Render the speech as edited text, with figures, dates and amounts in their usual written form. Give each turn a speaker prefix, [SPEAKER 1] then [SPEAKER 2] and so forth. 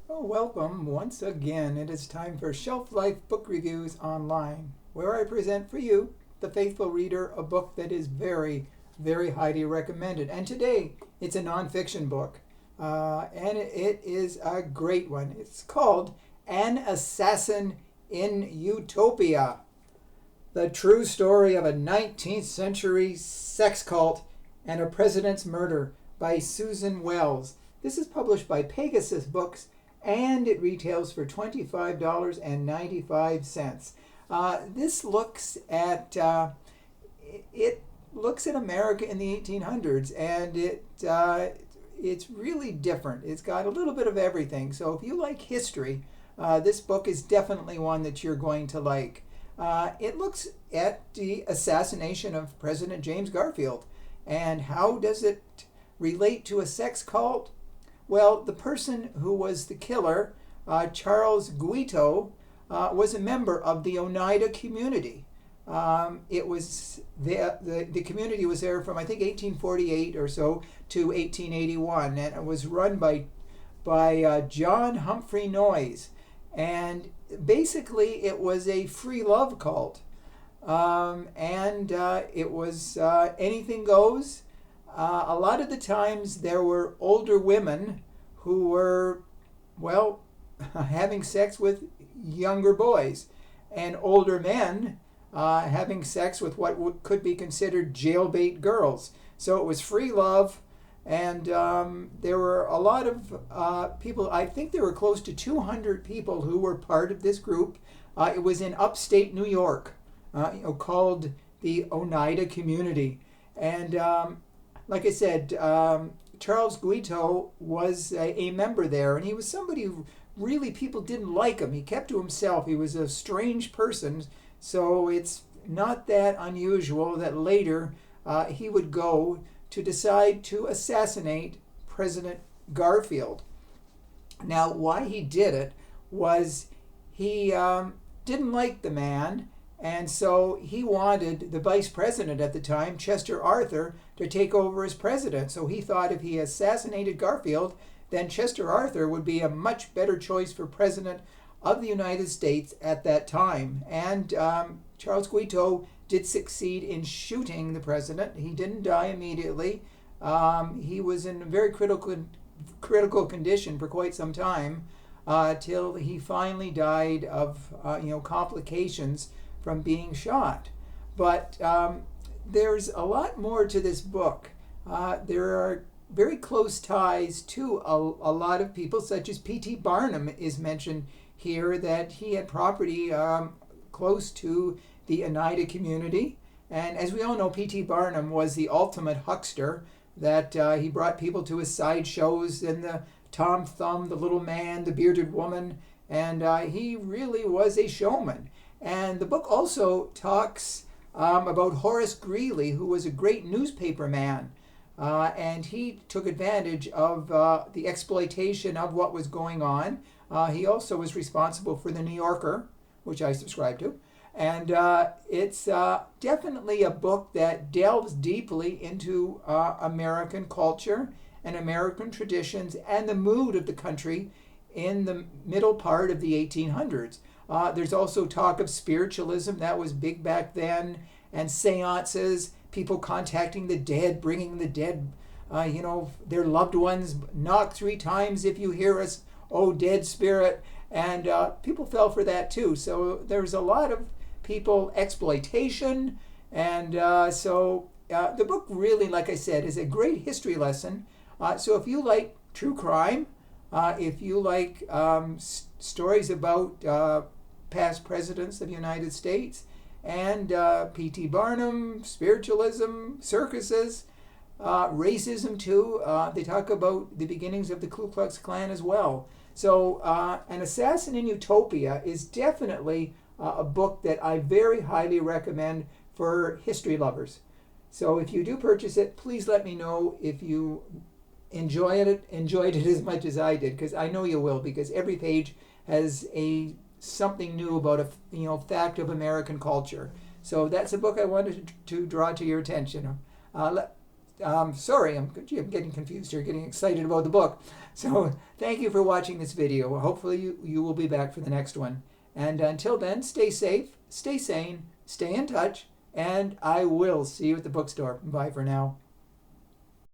[SPEAKER 1] Oh, welcome once again. It is time for Shelf Life Book Reviews Online, where I present for you, the faithful reader, a book that is very, very highly recommended. And today, it's a nonfiction book, and it is a great one. It's called An Assassin in Utopia, the true story of a 19th century sex cult and a president's murder by Susan Wels. This is published by Pegasus Books and it retails for $25.95. This looks at it looks at America in the 1800s, and it's really different. It's got a little bit of everything. So if you like history, this book is definitely one that you're going to like. It looks at the assassination of President James Garfield, and how does it relate to a sex cult? Well, the person who was the killer, Charles Guiteau, was a member of the Oneida community. It was the community was there from I think 1848 or so to 1881, and it was run by John Humphrey Noyes, and basically it was a free love cult, and it was anything goes. A lot of the times there were older women who were, well, having sex with younger boys, and older men having sex with what could be considered jailbait girls. So it was free love, and there were a lot of people. I think there were close to 200 people who were part of this group. It was in upstate New York, called the Oneida community. And like I said, Charles Guiteau was a member there, and he was somebody who really people didn't like him. He kept to himself. He was a strange person, so it's not that unusual that later he would go to decide to assassinate President Garfield. Now, why he did it was he didn't like the man, and so he wanted the vice president at the time, Chester Arthur, to take over as president. So he thought if he assassinated Garfield, then Chester Arthur would be a much better choice for president of the United States at that time. And Charles Guiteau did succeed in shooting the president. He didn't die immediately. He was in a very critical condition for quite some time, till he finally died of complications from being shot. But there's a lot more to this book. There are very close ties to a lot of people, such as P.T. Barnum is mentioned here, that he had property close to the Oneida community. And as we all know, P.T. Barnum was the ultimate huckster, that he brought people to his sideshows, and the Tom Thumb, the little man, the bearded woman, and he really was a showman. And the book also talks about Horace Greeley, who was a great newspaper man, and he took advantage of the exploitation of what was going on. He also was responsible for the New Yorker, which I subscribe to. And it's definitely a book that delves deeply into American culture and American traditions and the mood of the country in the middle part of the 1800s. There's also talk of spiritualism. That was big back then, and seances, people contacting the dead, bringing the dead, their loved ones. Knock 3 times if you hear us, oh dead spirit. And people fell for that too. So there's a lot of people exploitation, and so the book really, like I said, is a great history lesson. So if you like true crime, if you like stories about past presidents of the United States, and P.T. Barnum, spiritualism, circuses, racism too. They talk about the beginnings of the Ku Klux Klan as well. So An Assassin in Utopia is definitely a book that I very highly recommend for history lovers. So if you do purchase it, please let me know if you enjoyed it as much as I did, because I know you will, because every page has something new about a fact of American culture. So that's a book I wanted to draw to your attention. Sorry, I'm getting confused here, getting excited about the book. So thank you for watching this video. Hopefully you will be back for the next one. And until then, stay safe, stay sane, stay in touch, and I will see you at the bookstore. Bye for now.